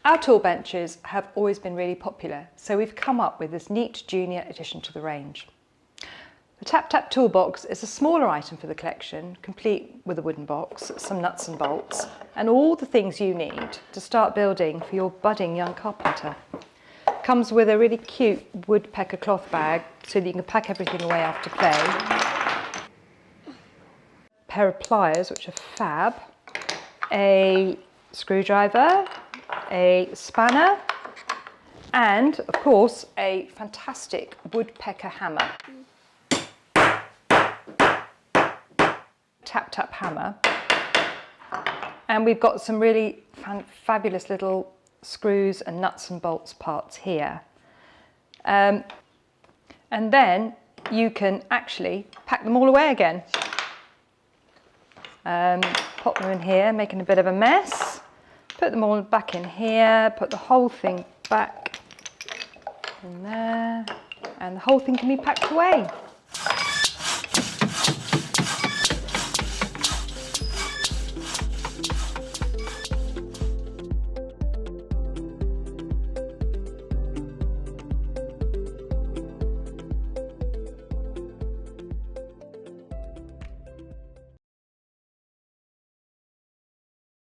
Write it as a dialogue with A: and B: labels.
A: Our tool benches have always been really popular, so we've come up with this neat junior addition to the range. The Tap Tap Toolbox is a smaller item for the collection, complete with a wooden box, some nuts and bolts, and all the things you need to start building for your budding young carpenter. Comes with a really cute woodpecker cloth bag so that you can pack everything away after play. A pair of pliers, which are fab, a screwdriver, a spanner, and of course a fantastic woodpecker hammer. Tap tap hammer. And we've got some really fabulous little screws and nuts and bolts parts here. And then you can actually pack them all away again. Pop them in here, making a bit of a mess. Put them all back in here, put the whole thing back in there, and the whole thing can be packed away.